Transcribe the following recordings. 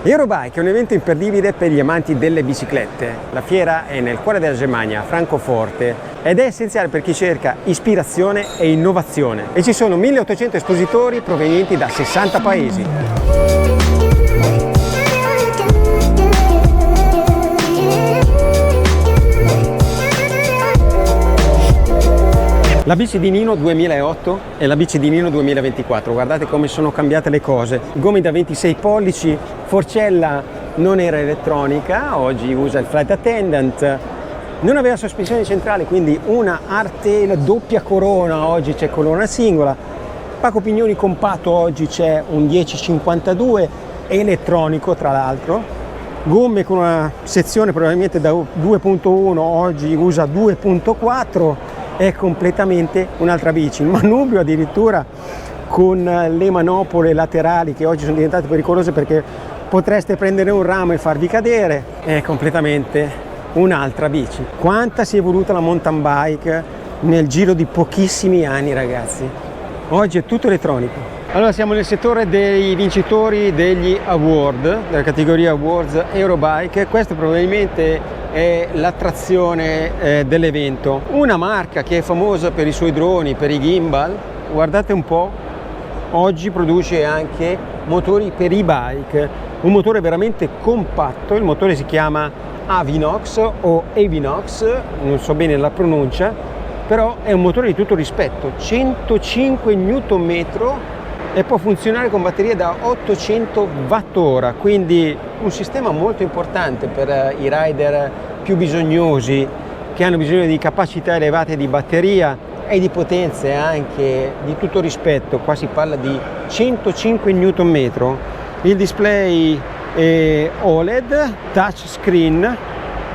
Eurobike è un evento imperdibile per gli amanti delle biciclette. La fiera è nel cuore della Germania, a Francoforte, ed è essenziale per chi cerca ispirazione e innovazione. E ci sono 1800 espositori provenienti da 60 paesi. La bici di Nino 2008 e la bici di Nino 2024, guardate come sono cambiate le cose. Gomme da 26 pollici, forcella non era elettronica, oggi usa il flight attendant, non aveva sospensione centrale, quindi una hardtail doppia corona, oggi c'è corona singola, pacco pignoni compatto, oggi c'è un 1052 elettronico tra l'altro, gomme con una sezione probabilmente da 2.1, oggi usa 2.4, è completamente un'altra bici. Il manubrio addirittura con le manopole laterali che oggi sono diventate pericolose perché potreste prendere un ramo e farvi cadere, è completamente un'altra bici. Quanta si è evoluta la mountain bike nel giro di pochissimi anni, ragazzi. Oggi è tutto elettronico. Allora siamo nel settore dei vincitori degli award, della categoria Awards Eurobike. Questo probabilmente è l'attrazione dell'evento. Una marca che è famosa per i suoi droni, per i gimbal, guardate un po', oggi produce anche motori per e-bike, un motore veramente compatto, il motore si chiama Avinox o Avinox, non so bene la pronuncia, però è un motore di tutto rispetto, 105 Nm e può funzionare con batterie da 800 Wh, quindi un sistema molto importante per i rider più bisognosi che hanno bisogno di capacità elevate di batteria e di potenze anche di tutto rispetto. Qua si parla di 105 Nm. Il display è OLED, touchscreen,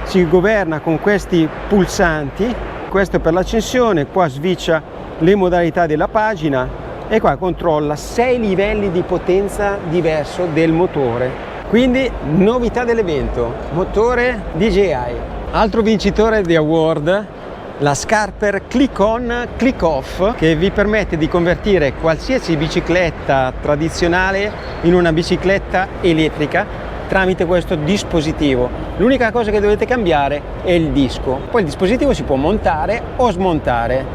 si governa con questi pulsanti, questo è per l'accensione, qua switcha le modalità della pagina e qua controlla 6 livelli di potenza diverso del motore. Quindi novità dell'evento, motore DJI. Altro vincitore di award, la Scarper Click On Click Off, che vi permette di convertire qualsiasi bicicletta tradizionale in una bicicletta elettrica tramite questo dispositivo. L'unica cosa che dovete cambiare è il disco, poi il dispositivo si può montare o smontare.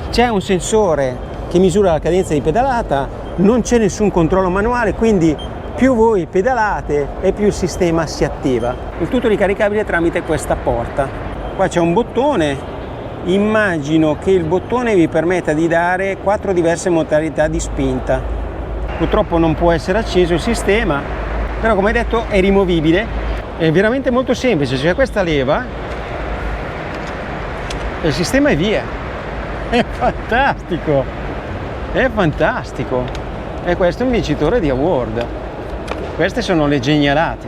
C'è un sensore che misura la cadenza di pedalata, non c'è nessun controllo manuale, quindi più voi pedalate e più il sistema si attiva. Il tutto ricaricabile tramite questa porta. Qua c'è un bottone, immagino che il bottone vi permetta di dare 4 diverse modalità di spinta. Purtroppo non può essere acceso il sistema, però come detto è rimovibile, è veramente molto semplice, c'è questa leva e il sistema è via. È fantastico, è fantastico. E questo è un vincitore di award. Queste sono le genialate.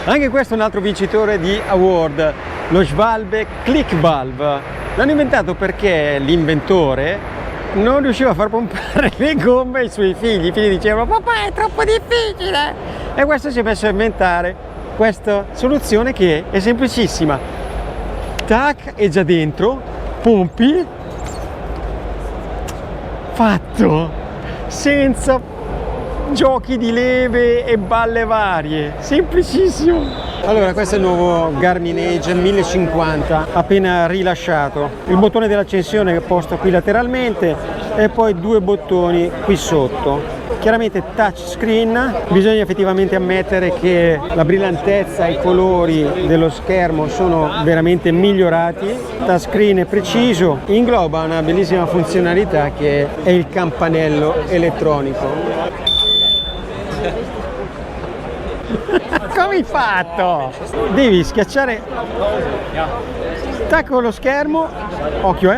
Anche questo è un altro vincitore di award, lo Schwalbe Click Valve. L'hanno inventato perché l'inventore non riusciva a far pompare le gomme ai suoi figli. I figli dicevano: papà, è troppo difficile. E questo si è messo a inventare questa soluzione che è semplicissima. Tac, è già dentro, pompi, fatto, senza giochi di leve e balle varie, semplicissimo. Allora, questo è il nuovo Garmin Edge 1050 appena rilasciato. Il bottone dell'accensione è posto qui lateralmente e poi 2 bottoni qui sotto. Chiaramente touchscreen, bisogna effettivamente ammettere che la brillantezza e i colori dello schermo sono veramente migliorati. Touchscreen è preciso, ingloba una bellissima funzionalità che è il campanello elettronico. Come hai fatto? Devi schiacciare tacco lo schermo, occhio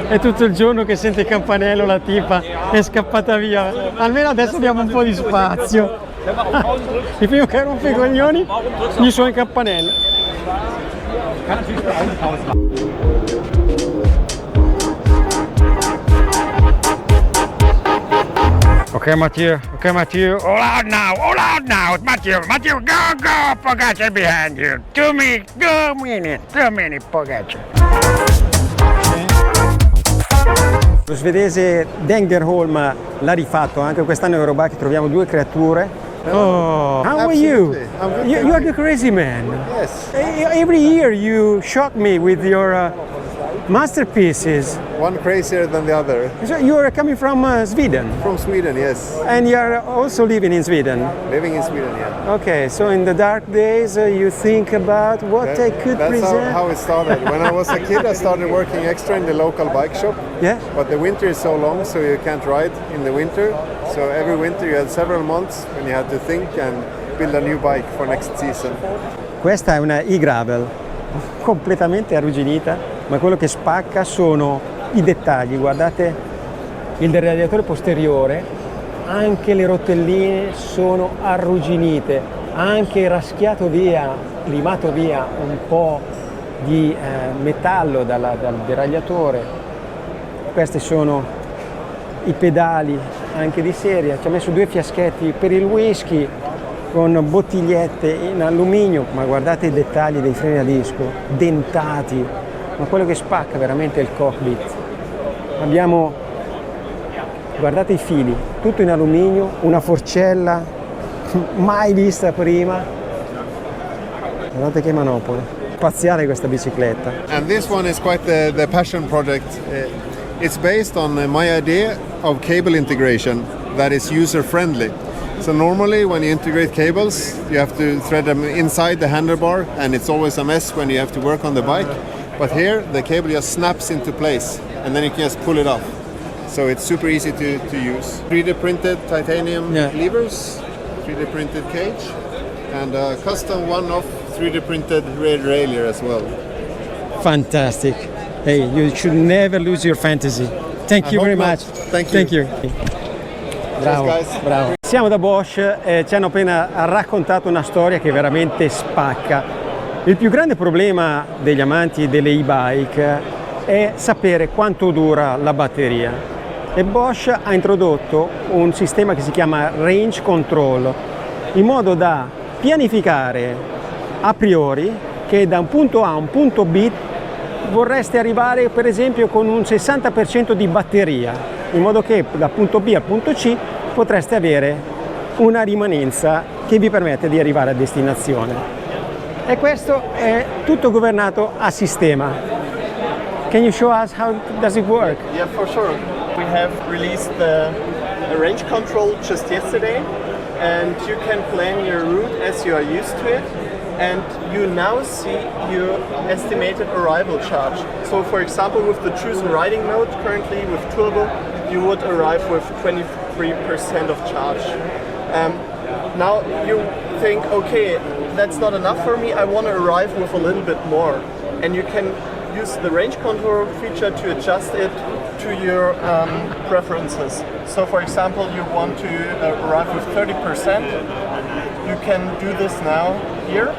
è tutto il giorno che sente il campanello, la tipa è scappata via. Almeno adesso abbiamo un po' di spazio. Il primo che rompe i coglioni gli suona il campanello. Okay, Mathieu. All out now, Mathieu, go, Pogacar behind you. 2 minutes, Pogacar. Lo svedese Dengerholm l'ha rifatto, anche quest'anno a Eurobike troviamo due creature. Oh, how are you? I'm good, You are the crazy man. Yes. Every year you shock me with your masterpieces. One crazier than the other. So you are coming from Sweden, From Sweden, yes. and you are also living in Sweden. Living in Sweden, yeah. Okay, so in the dark days you think about what I could That's present. how it started. When I was a kid, I started working extra in the local bike shop. Yeah. But the winter is so long, so you can't ride in the winter. So every winter you had several months when you had to think and build a new bike for next season. Questa è una e-gravel completamente arrugginita, ma quello che spacca sono i dettagli. Guardate il radiatore posteriore, anche le rotelline sono arrugginite, anche raschiato via, limato via un po' di metallo dal deragliatore. Questi sono i pedali anche di serie, ci ha messo due fiaschetti per il whisky con bottigliette in alluminio, ma guardate i dettagli dei freni a disco, dentati, ma quello che spacca veramente è il cockpit. Abbiamo, guardate i fili, tutto in alluminio, una forcella mai vista prima, guardate che manopole, spaziale questa bicicletta. And this one is quite the passion project. It's based on my idea of cable integration that is user-friendly. So normally when you integrate cables, you have to thread them inside the handlebar, and it's always a mess when you have to work on the bike. But here, the cable just snaps into place, and then you can just pull it off. So it's super easy to use. 3D printed titanium levers, 3D printed cage, and a custom one-off 3D printed rear derailleur as well. Fantastic. Hey, you should never lose your fantasy. Thank you very much. Thank you. Bravo, Cheers, guys. bravo. Siamo da Bosch e ci hanno appena raccontato una storia che veramente spacca. Il più grande problema degli amanti delle e-bike è sapere quanto dura la batteria. E Bosch ha introdotto un sistema che si chiama Range Control, in modo da pianificare a priori che da un punto A a un punto B vorreste arrivare per esempio con un 60% di batteria, in modo che dal punto B al punto C potreste avere una rimanenza che vi permette di arrivare a destinazione. E questo è tutto governato a sistema. Can you show us how does it work? Yeah, for sure. We have released the range control just yesterday, and you can plan your route as you are used to it, and you now see your estimated arrival charge. So for example, with the chosen riding mode currently with turbo, you would arrive with 23% of charge. Now you think, okay, that's not enough for me, I want to arrive with a little bit more. And you can use the range control feature to adjust it to your preferences. So for example, you want to arrive with 30%, you can do this now here.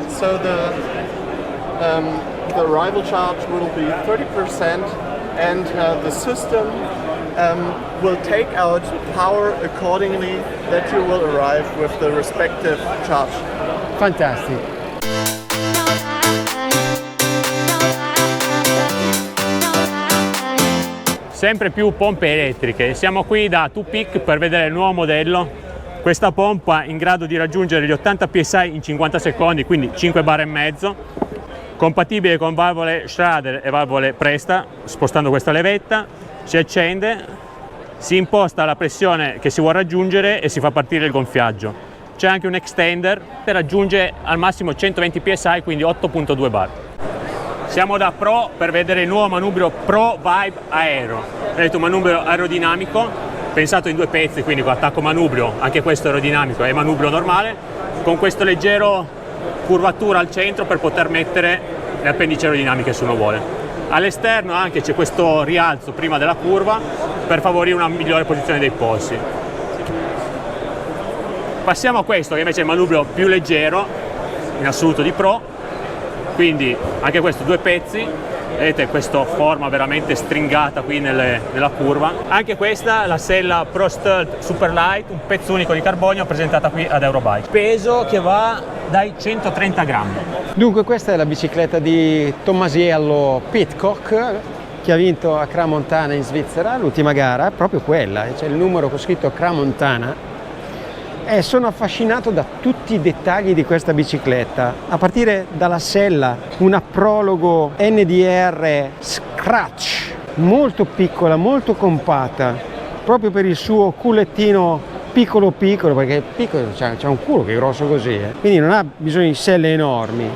So the arrival charge will be 30%, and the system will take out power accordingly that you will arrive with the respective charge. Fantastic. Sempre più pompe elettriche. Siamo qui da Tupic per vedere il nuovo modello. Questa pompa in grado di raggiungere gli 80 psi in 50 secondi, quindi 5 bar e mezzo, compatibile con valvole Schrader e valvole Presta. Spostando questa levetta si accende, si imposta la pressione che si vuole raggiungere e si fa partire il gonfiaggio. C'è anche un extender che raggiunge al massimo 120 psi, quindi 8.2 bar. Siamo da Pro per vedere il nuovo manubrio Pro Vibe Aero. Vedete, un manubrio aerodinamico pensato in due pezzi, quindi con attacco manubrio, anche questo aerodinamico e manubrio normale, con questo leggero curvatura al centro per poter mettere le appendici aerodinamiche se uno vuole. All'esterno anche c'è questo rialzo prima della curva per favorire una migliore posizione dei polsi. Passiamo a questo che invece è il manubrio più leggero in assoluto di Pro, quindi anche questo due pezzi, vedete questa forma veramente stringata qui nella curva. Anche questa la sella Pro Stealth Super Light, un pezzo unico di carbonio presentata qui ad Eurobike. Peso che va dai 130 grammi. Dunque questa è la bicicletta di Tomasiello Pidcock, che ha vinto a Crans-Montana in Svizzera, l'ultima gara, è proprio quella, c'è il numero con scritto Crans-Montana. E sono affascinato da tutti i dettagli di questa bicicletta, a partire dalla sella, una prologo NDR Scratch, molto piccola, molto compatta, proprio per il suo culettino piccolo, perché piccolo, c'ha un culo che è grosso così, quindi non ha bisogno di selle enormi.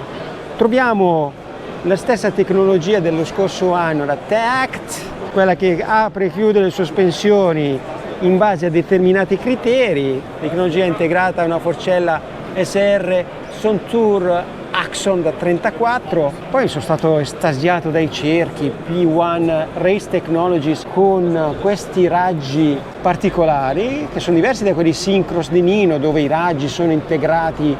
Troviamo la stessa tecnologia dello scorso anno, la TACT, quella che apre e chiude le sospensioni in base a determinati criteri, tecnologia integrata a una forcella SR Contour Axon da 34. Poi sono stato estasiato dai cerchi P1 Race Technologies con questi raggi particolari che sono diversi da quelli Syncros di Nino, dove i raggi sono integrati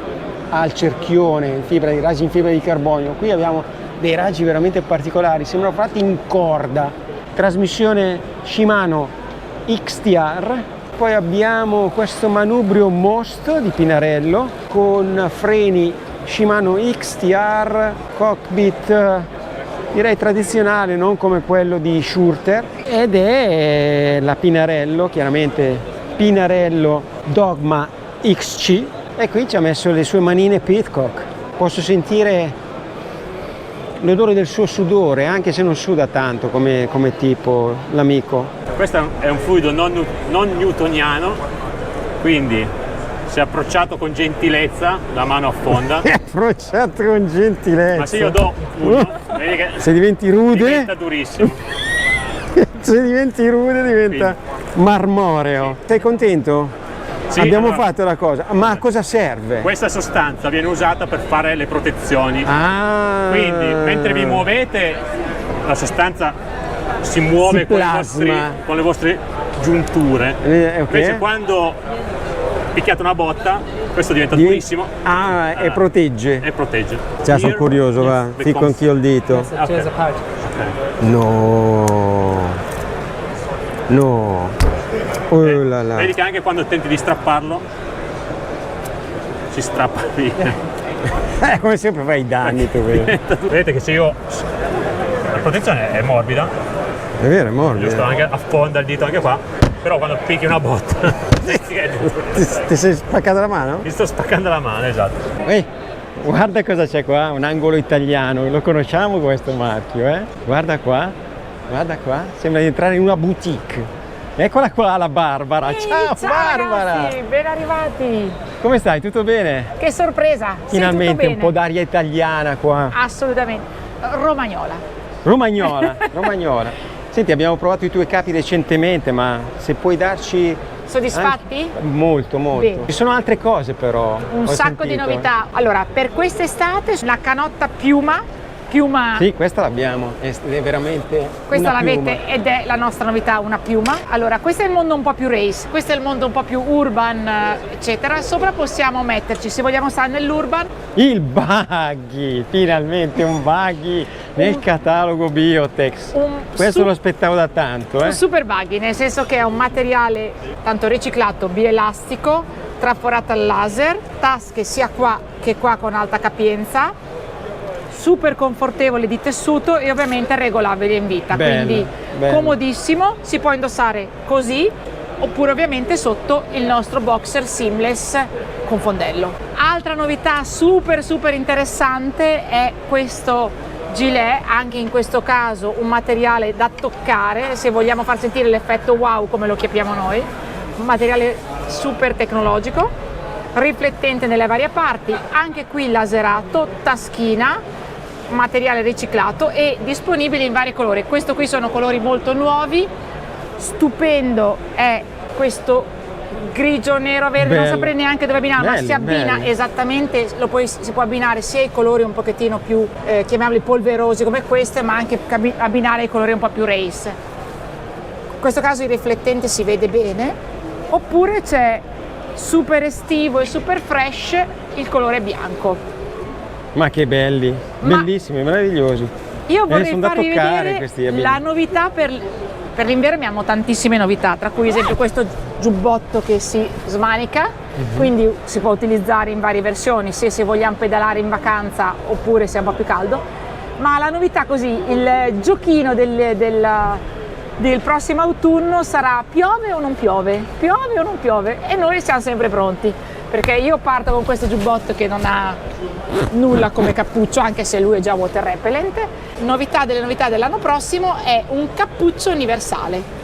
al cerchione, raggi in fibra di carbonio. Qui abbiamo dei raggi veramente particolari, sembrano fatti in corda. Trasmissione Shimano XTR, poi abbiamo questo manubrio Most di Pinarello con freni Shimano XTR, cockpit direi tradizionale, non come quello di Schurter, ed è la Pinarello, chiaramente Pinarello Dogma XC, e qui ci ha messo le sue manine Pidcock. Posso sentire l'odore del suo sudore, anche se non suda tanto come tipo l'amico. Questo è un fluido non newtoniano, quindi si è approcciato con gentilezza, la mano affonda. È approcciato con gentilezza. Ma se io do uno, vedi che se diventi rude, diventa durissimo. Se diventi rude diventa marmoreo. Sei contento? Sì, abbiamo allora, fatto la cosa, ma a cosa serve? Questa sostanza viene usata per fare le protezioni. Ah. Quindi mentre vi muovete, la sostanza si muove con le vostre giunture. Okay. Invece quando picchiate una botta, questo diventa durissimo. Ah, e protegge. E protegge. Già sono curioso, va, ficco anch'io il dito. Okay. No. Oh là là. Vedi che anche quando tenti di strapparlo, si strappa via. Come sempre fai i danni tu, vero? Vedete che se io... La protezione è morbida. È vero, è morbido. Giusto, anche affonda il dito anche qua. Però quando picchi una botta... Ti sei spaccato la mano? Mi sto spaccando la mano, esatto. Ehi, guarda cosa c'è qua, un angolo italiano. Lo conosciamo questo marchio, eh? Guarda qua, sembra di entrare in una boutique. Eccola qua la Barbara. Ciao Barbara! Ragazzi, ben arrivati! Come stai? Tutto bene? Che sorpresa! Finalmente sì, tutto un po' d'aria italiana qua. Assolutamente. Romagnola. Senti, abbiamo provato i tuoi capi recentemente, ma se puoi darci... Soddisfatti? Molto. Bene. Ci sono altre cose però. Un sacco di novità. Allora, per quest'estate la canotta Piuma. Sì, questa l'abbiamo, è veramente Questa una l'avete ed è la nostra novità, una Piuma. Allora, questo è il mondo un po' più race, questo è il mondo un po' più urban, eccetera. Sopra possiamo metterci, se vogliamo stare nell'urban, il buggy, finalmente un buggy nel catalogo Biotex. Questo lo aspettavo da tanto. Un super buggy, nel senso che è un materiale tanto riciclato, bielastico, traforato al laser, tasche sia qua che qua con alta capienza, super confortevole di tessuto e ovviamente regolabile in vita, quindi comodissimo, si può indossare così oppure ovviamente sotto il nostro boxer seamless con fondello. Altra novità super interessante è questo gilet, anche in questo caso un materiale da toccare, se vogliamo far sentire l'effetto wow come lo chiamiamo noi, un materiale super tecnologico, riflettente nelle varie parti, anche qui laserato, taschina, materiale riciclato e disponibile in vari colori. Questo qui sono colori molto nuovi, stupendo è questo grigio nero verde, non saprei neanche dove abbinare, ma si abbina esattamente, si può abbinare sia ai colori un pochettino più chiamiamoli polverosi come queste, ma anche abbinare ai colori un po' più race. In questo caso il riflettente si vede bene, oppure c'è super estivo e super fresh il colore bianco. Ma che belli, bellissimi, meravigliosi. Io vorrei sono da farvi toccare questi vedere la novità per l'inverno. Abbiamo tantissime novità, tra cui ad esempio questo giubbotto che si smanica, quindi si può utilizzare in varie versioni, se vogliamo pedalare in vacanza oppure se è un po' più caldo. ma la novità così, il giochino del prossimo autunno sarà piove o non piove? Piove o non piove? E noi siamo sempre pronti, perché io parto con questo giubbotto che non ha nulla come cappuccio, anche se lui è già water repellent. Novità delle novità dell'anno prossimo è un cappuccio universale.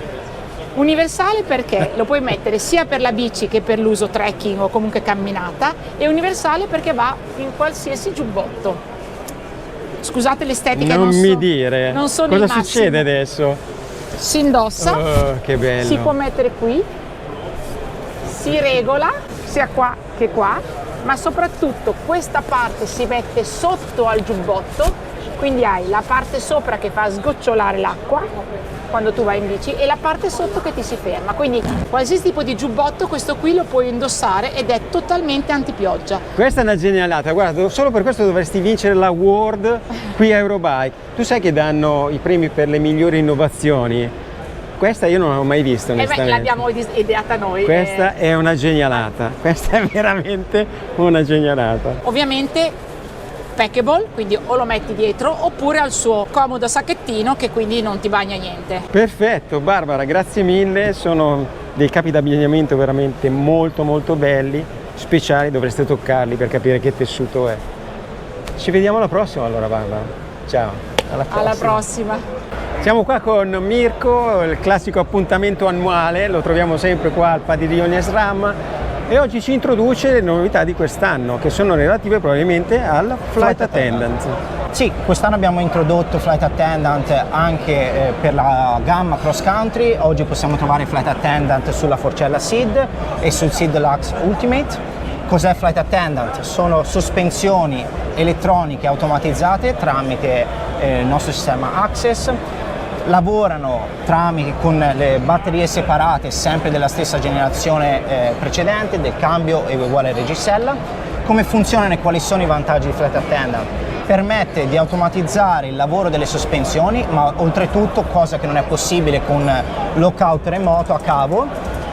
Universale perché lo puoi mettere sia per la bici che per l'uso trekking o comunque camminata, e universale perché va in qualsiasi giubbotto. Scusate l'estetica, Non mi so, dire. non sono Cosa il massimo. succede adesso? Si indossa, Che bello. si può mettere qui, si regola sia qua che qua, ma soprattutto questa parte si mette sotto al giubbotto, quindi hai la parte sopra che fa sgocciolare l'acqua quando tu vai in bici e la parte sotto che ti si ferma, quindi qualsiasi tipo di giubbotto questo qui lo puoi indossare ed è totalmente antipioggia. Questa è una genialata, guarda, solo per questo dovresti vincere la World qui a Eurobike. Tu sai che danno i premi per le migliori innovazioni? Questa io non l'ho mai vista, onestamente. L'abbiamo ideata noi. Questa è una genialata, questa è veramente una genialata. Ovviamente packable, quindi o lo metti dietro oppure al suo comodo sacchettino che quindi non ti bagna niente. Perfetto, Barbara, grazie mille, sono dei capi d'abbigliamento veramente molto molto belli, speciali, dovreste toccarli per capire che tessuto è. Ci vediamo alla prossima allora, Barbara. Ciao, alla prossima. Alla prossima. Siamo qua con Mirko, il classico appuntamento annuale, lo troviamo sempre qua al padiglione SRAM, e oggi ci introduce le novità di quest'anno, che sono relative probabilmente al Flight Attendant. Sì, quest'anno abbiamo introdotto Flight Attendant anche per la gamma cross country. Oggi possiamo trovare Flight Attendant sulla Forcella SID e sul SID Lux Ultimate. Cos'è Flight Attendant? Sono sospensioni elettroniche automatizzate tramite il nostro sistema Access. Lavorano con le batterie separate, sempre della stessa generazione precedente, del cambio è uguale a reggisella. Come funzionano e quali sono i vantaggi di Flight Attendant? Permette di automatizzare il lavoro delle sospensioni, ma oltretutto, cosa che non è possibile con lockout remoto a cavo,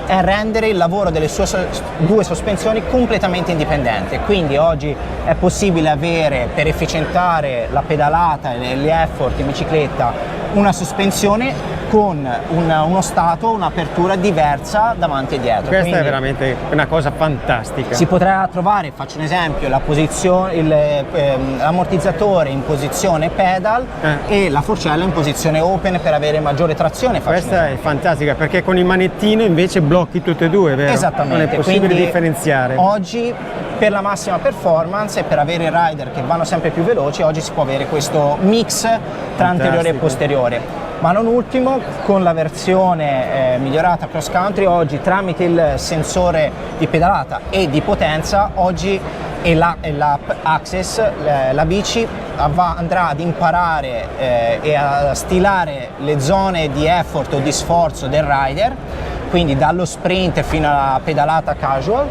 è rendere il lavoro delle sue due sospensioni completamente indipendente. Quindi oggi è possibile avere, per efficientare la pedalata e gli effort in bicicletta, una sospensione con uno stato, un'apertura diversa davanti e dietro. Questa Quindi è veramente una cosa fantastica. si potrà trovare, faccio un esempio, l'ammortizzatore in posizione pedal e la forcella in posizione open per avere maggiore trazione. Questa è fantastica perché con il manettino invece blocchi tutte e due, vero? Esattamente. Non è possibile Quindi differenziare. Oggi per la massima performance e per avere i rider che vanno sempre più veloci, oggi si può avere questo mix tra anteriore e posteriore. Ma non ultimo, con la versione migliorata cross country, oggi tramite il sensore di pedalata e di potenza, oggi e l'app Access, la bici andrà ad imparare e a stilare le zone di effort o di sforzo del rider, quindi dallo sprint fino alla pedalata casual,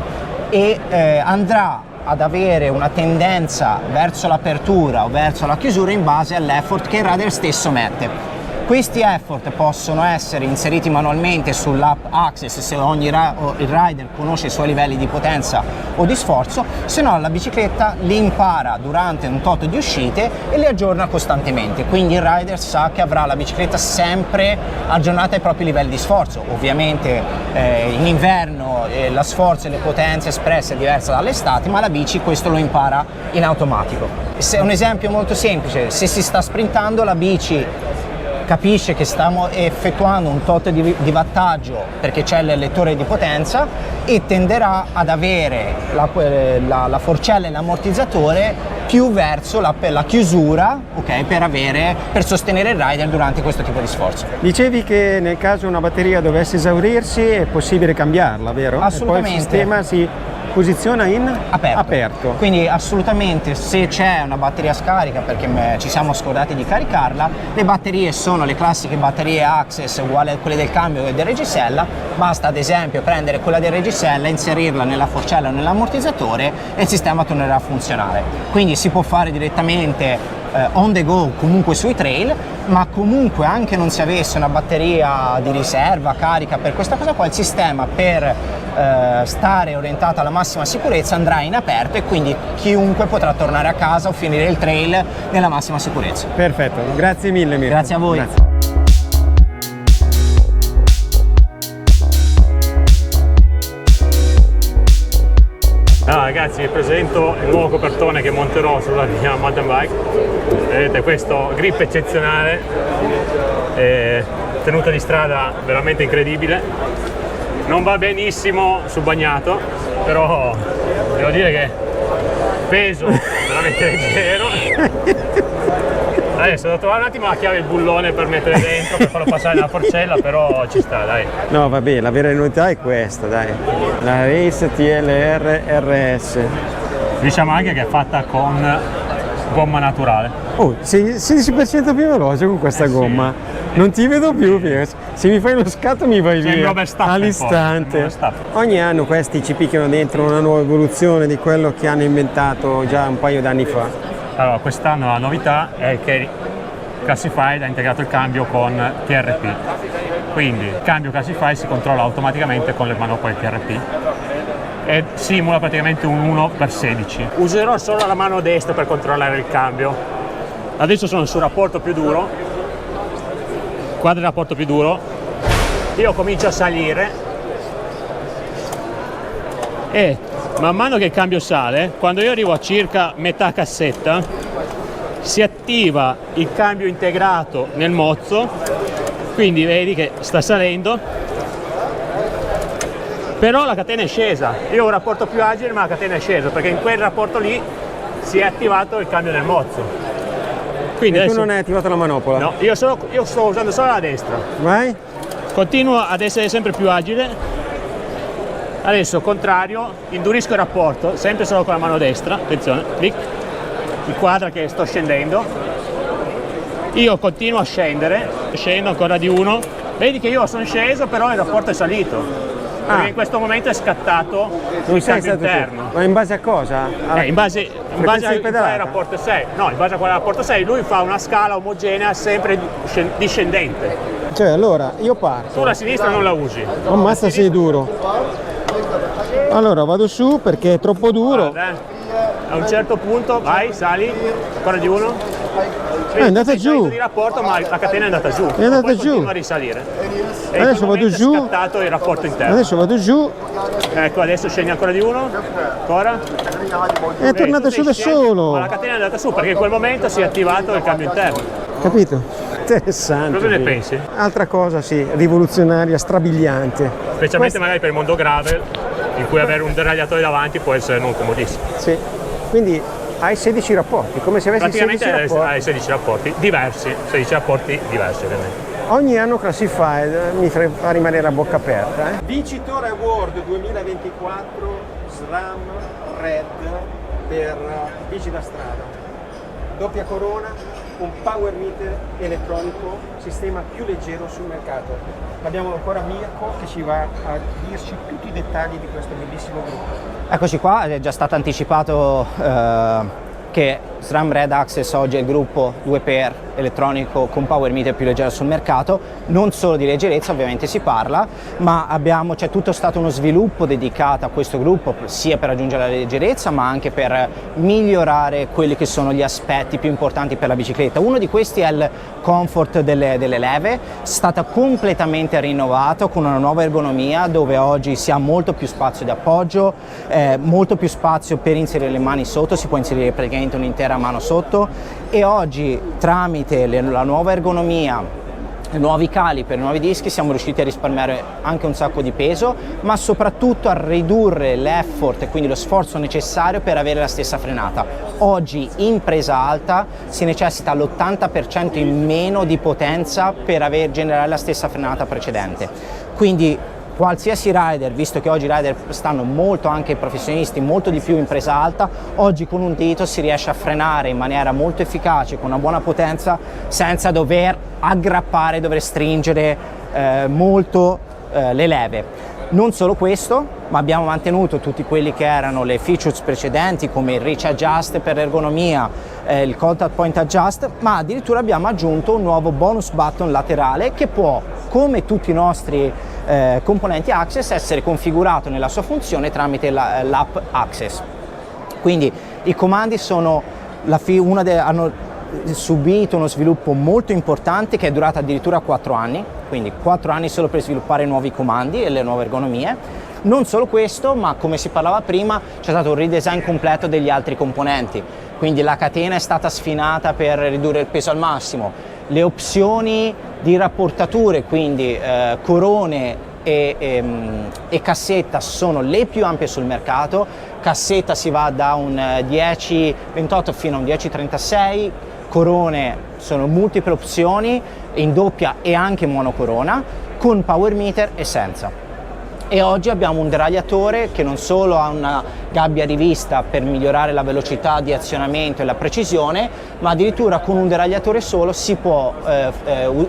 e andrà ad avere una tendenza verso l'apertura o verso la chiusura in base all'effort che il rider stesso mette. Questi effort possono essere inseriti manualmente sull'app Access se il rider conosce i suoi livelli di potenza o di sforzo, se no la bicicletta li impara durante un tot di uscite e li aggiorna costantemente, quindi il rider sa che avrà la bicicletta sempre aggiornata ai propri livelli di sforzo. Ovviamente in inverno lo sforzo e le potenze espresse è diversa dall'estate, ma la bici questo lo impara in automatico. Un esempio molto semplice: se si sta sprintando, la bici capisce che stiamo effettuando un tot di wattaggio perché c'è il lettore di potenza e tenderà ad avere la forcella e l'ammortizzatore più verso la chiusura, ok, per sostenere il rider durante questo tipo di sforzo. Dicevi che nel caso una batteria dovesse esaurirsi è possibile cambiarla, vero? Assolutamente. E poi il sistema si posiziona in aperto. Quindi assolutamente, se c'è una batteria scarica perché ci siamo scordati di caricarla, le batterie sono le classiche batterie Access uguali a quelle del cambio e del reggisella. Basta ad esempio prendere quella del reggisella, inserirla nella forcella o nell'ammortizzatore e il sistema tornerà a funzionare. Quindi si può fare direttamente on the go comunque sui trail, ma comunque anche non si avesse una batteria di riserva carica per questa cosa qua, il sistema per stare orientato alla massima sicurezza andrà in aperto e quindi chiunque potrà tornare a casa o finire il trail nella massima sicurezza. Perfetto, grazie mille Mirko. Grazie a voi. Grazie. Ragazzi, vi presento il nuovo copertone che monterò sulla mia mountain bike. Vedete, questo grip eccezionale, tenuta di strada veramente incredibile. Non va benissimo sul bagnato, però devo dire che peso veramente leggero. Adesso devo trovare un attimo la chiave e il bullone per mettere dentro, per farlo passare nella forcella, però ci sta, dai. No, vabbè, la vera novità è questa, dai. La Race TLR RS. Diciamo anche che è fatta con gomma naturale. Oh, sei 16% più veloce con questa gomma. Non ti vedo più, se mi fai uno scatto mi vai Sembra via Verstappen, all'istante. Verstappen. Ogni anno questi ci picchiano dentro una nuova evoluzione di quello che hanno inventato già un paio d'anni fa. Allora, quest'anno la novità è che Classified ha integrato il cambio con TRP, quindi il cambio Classified si controlla automaticamente con le manopole TRP e simula praticamente un 1/16. Userò solo la mano destra per controllare il cambio. Adesso sono sul rapporto più duro, guarda il rapporto più duro, io comincio a salire e man mano che il cambio sale, quando io arrivo a circa metà cassetta, si attiva il cambio integrato nel mozzo, quindi vedi che sta salendo, però la catena è scesa. Io ho un rapporto più agile, ma la catena è scesa, perché in quel rapporto lì si è attivato il cambio nel mozzo. Quindi E adesso, tu non hai attivato la manopola? no, io sto usando solo la destra. Vai? Continuo ad essere sempre più agile. Adesso contrario, indurisco il rapporto, sempre solo con la mano destra, attenzione, clic, inquadra che sto scendendo, io continuo a scendere, scendo ancora di uno, vedi che io sono sceso però il rapporto è salito, perché in questo momento è scattato Non il sei cambio stato tu. interno. Ma in base a cosa? In base di a quale pedalata? rapporto 6, no, in base a quale rapporto 6, lui fa una scala omogenea sempre discendente, Cioè, allora, io parto. tu la sinistra non la usi. Ammazza, sei duro. Allora, vado su perché è troppo duro. Guarda, a un certo punto vai, sali, ancora di uno. È andata Sei giù. salito di rapporto, ma la catena è andata giù. È andata Poi giù. continua a risalire. E Adesso in quel vado momento giù. è scattato il rapporto interno. Adesso vado giù. Ecco, adesso scendi ancora di uno. Ancora. È tornato su da solo. Ma la catena è andata su perché in quel momento si è attivato il cambio interno. Capito? Interessante. Cosa ne sì. pensi? Altra cosa, sì, rivoluzionaria, strabiliante. Specialmente magari per il mondo gravel, in cui avere un deragliatore davanti può essere non comodissimo. Sì. Quindi hai 16 rapporti, come se avessi Praticamente 16 rapporti. hai 16 rapporti diversi, 16 rapporti diversi ovviamente. Ogni anno Classified mi fa rimanere a bocca aperta. Vincitore Award 2024 SRAM Red per bici da strada. Doppia corona, un power meter elettronico, sistema più leggero sul mercato. Abbiamo ancora Mirko che ci va a dirci tutti i dettagli di questo bellissimo gruppo. Eccoci qua, è già stato anticipato che SRAM Red Access oggi è il gruppo 2x elettronico con power meter più leggero sul mercato. Non solo di leggerezza ovviamente si parla, ma c'è tutto stato uno sviluppo dedicato a questo gruppo sia per raggiungere la leggerezza ma anche per migliorare quelli che sono gli aspetti più importanti per la bicicletta. Uno di questi è il comfort delle leve, è stata completamente rinnovato con una nuova ergonomia dove oggi si ha molto più spazio di appoggio, molto più spazio per inserire le mani sotto, si può inserire praticamente un'intera mano sotto e oggi tramite la nuova ergonomia, i nuovi cali per i nuovi dischi siamo riusciti a risparmiare anche un sacco di peso, ma soprattutto a ridurre l'effort e quindi lo sforzo necessario per avere la stessa frenata. Oggi in presa alta si necessita l'80% in meno di potenza per generare la stessa frenata precedente. Quindi qualsiasi rider, visto che oggi i rider stanno molto, anche i professionisti, molto di più in presa alta, oggi con un dito si riesce a frenare in maniera molto efficace, con una buona potenza, senza dover aggrappare, dover stringere molto le leve. Non solo questo, ma abbiamo mantenuto tutti quelli che erano le features precedenti come il Reach Adjust per l'ergonomia, il Contact Point Adjust, ma addirittura abbiamo aggiunto un nuovo bonus button laterale che può, come tutti i nostri componenti Access, essere configurato nella sua funzione tramite l'app Access. Quindi i comandi sono hanno subito uno sviluppo molto importante che è durato addirittura 4 anni, quindi 4 anni solo per sviluppare nuovi comandi e le nuove ergonomie. Non solo questo, ma come si parlava prima, c'è stato un redesign completo degli altri componenti, quindi la catena è stata sfinata per ridurre il peso al massimo, le opzioni di rapportature, quindi corone e cassetta sono le più ampie sul mercato. Cassetta si va da un 10-28 fino a un 10-36, corone sono multiple opzioni in doppia e anche monocorona, con power meter e senza. E oggi abbiamo un deragliatore che non solo ha una gabbia rivista per migliorare la velocità di azionamento e la precisione, ma addirittura con un deragliatore solo si può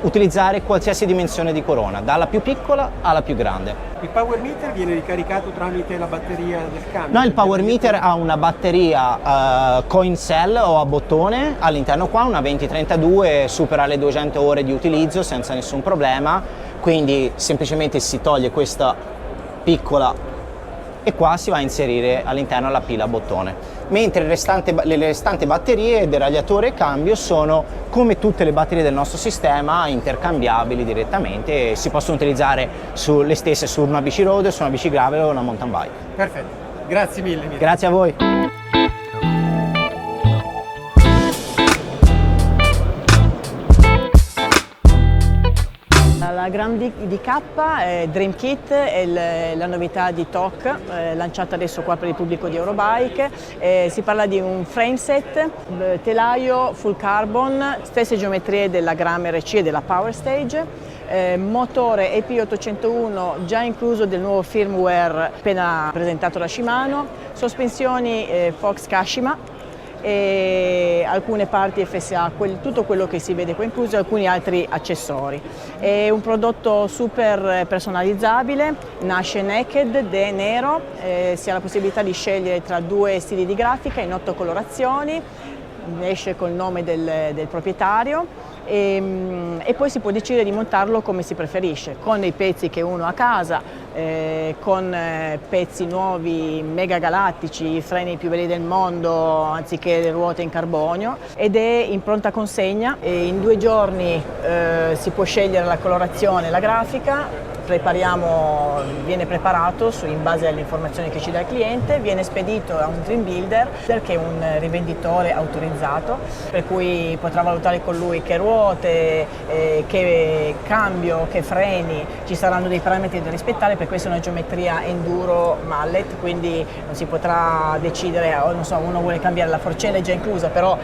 utilizzare qualsiasi dimensione di corona, dalla più piccola alla più grande. Il power meter viene ricaricato tramite la batteria del cambio? No, il power meter ha una batteria coin cell o a bottone all'interno qua, una 2032, supera le 200 ore di utilizzo senza nessun problema, quindi semplicemente si toglie questa piccola e qua si va a inserire all'interno la pila a bottone, mentre le restanti batterie, deragliatore e cambio sono come tutte le batterie del nostro sistema, intercambiabili direttamente e si possono utilizzare le stesse su una bici road, su una bici gravel o una mountain bike. Perfetto, grazie mille. Grazie a voi. La Grand DK è Dream Kit, è la novità di TOC, lanciata adesso qua per il pubblico di Eurobike. Si parla di un frame set, telaio full carbon, stesse geometrie della Gram RC e della Power Stage, motore EP801 già incluso del nuovo firmware appena presentato da Shimano, sospensioni Fox Kashima e alcune parti FSA, tutto quello che si vede qua incluso e alcuni altri accessori. È un prodotto super personalizzabile, nasce naked, è nero, si ha la possibilità di scegliere tra 2 stili di grafica in 8 colorazioni, esce col nome del proprietario. E poi si può decidere di montarlo come si preferisce, con dei pezzi che uno ha a casa, con pezzi nuovi mega galattici, i freni più belli del mondo anziché le ruote in carbonio, ed è in pronta consegna e in 2 giorni si può scegliere la colorazione e la grafica. Viene preparato in base alle informazioni che ci dà il cliente, viene spedito a un Dream Builder che è un rivenditore autorizzato, per cui potrà valutare con lui che ruote, che cambio, che freni, ci saranno dei parametri da rispettare, per questa è una geometria enduro mallet, quindi non si potrà decidere, non so, uno vuole cambiare la forcella, è già inclusa, però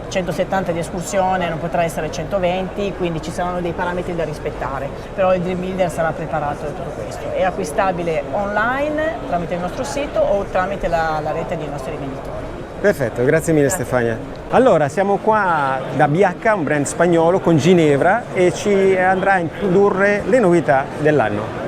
170 di escursione non potrà essere 120, quindi ci saranno dei parametri da rispettare, però il Dream Builder sarà preparato da tutto questo. È acquistabile online tramite il nostro sito o tramite la rete dei nostri rivenditori. Perfetto, grazie mille Stefania. Allora, siamo qua da BH, un brand spagnolo con Ginevra, e ci andrà a introdurre le novità dell'anno.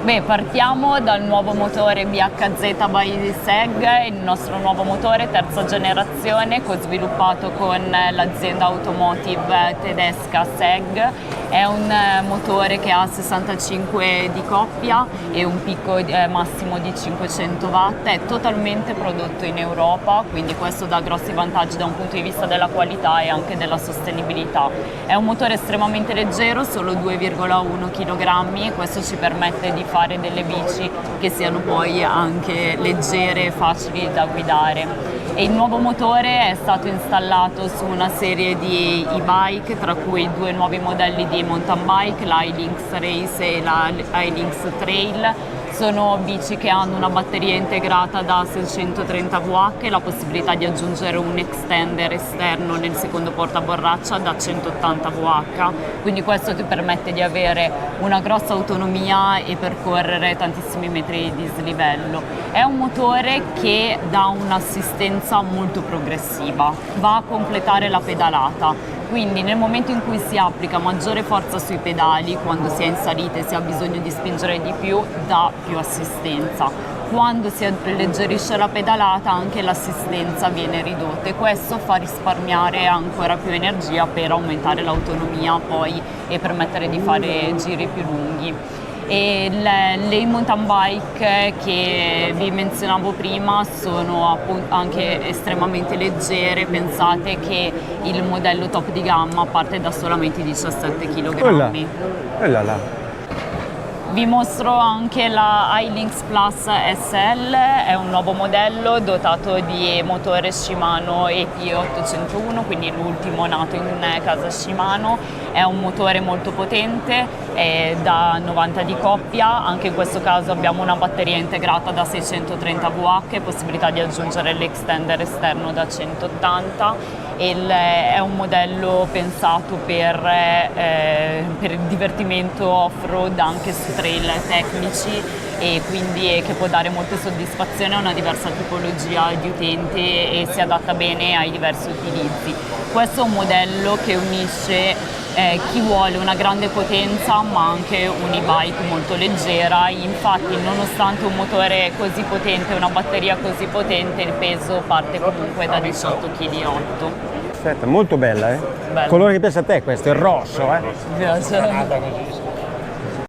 Beh, partiamo dal nuovo motore BHZ by SEG, il nostro nuovo motore terza generazione co-sviluppato con l'azienda automotive tedesca SEG. È un motore che ha 65 di coppia e un picco massimo di 500 watt, è totalmente prodotto in Europa, quindi questo dà grossi vantaggi da un punto di vista della qualità e anche della sostenibilità. È un motore estremamente leggero, solo 2,1 kg, e questo ci permette di fare delle bici che siano poi anche leggere e facili da guidare. E il nuovo motore è stato installato su una serie di e-bike, tra cui 2 nuovi modelli di mountain bike, la iLynx Race e la iLynx Trail. Sono bici che hanno una batteria integrata da 630 Wh e la possibilità di aggiungere un extender esterno nel secondo portaborraccia da 180 Wh, quindi questo ti permette di avere una grossa autonomia e percorrere tantissimi metri di dislivello. È un motore che dà un'assistenza molto progressiva, va a completare la pedalata. quindi nel momento in cui si applica maggiore forza sui pedali, quando si è in salita e si ha bisogno di spingere di più, dà più assistenza. Quando si alleggerisce la pedalata anche l'assistenza viene ridotta e questo fa risparmiare ancora più energia per aumentare l'autonomia poi e permettere di fare giri più lunghi. E le mountain bike che vi menzionavo prima sono appunto anche estremamente leggere, pensate che il modello top di gamma parte da solamente 17 kg. Vi mostro anche la iLynx Plus SL, è un nuovo modello dotato di motore Shimano EP801, quindi l'ultimo nato in casa Shimano. È un motore molto potente, è da 90 di coppia, anche in questo caso abbiamo una batteria integrata da 630 Wh, possibilità di aggiungere l'extender esterno da 180. È un modello pensato per il divertimento off-road anche su trail tecnici e quindi che può dare molte soddisfazioni a una diversa tipologia di utente e si adatta bene ai diversi utilizzi. Questo è un modello che unisce chi vuole una grande potenza ma anche un'e-bike molto leggera, infatti nonostante un motore così potente e una batteria così potente il peso parte comunque da 18,8 kg. Perfetto, molto bella, Bella. Colore che piace a te questo, il rosso, Mi piace.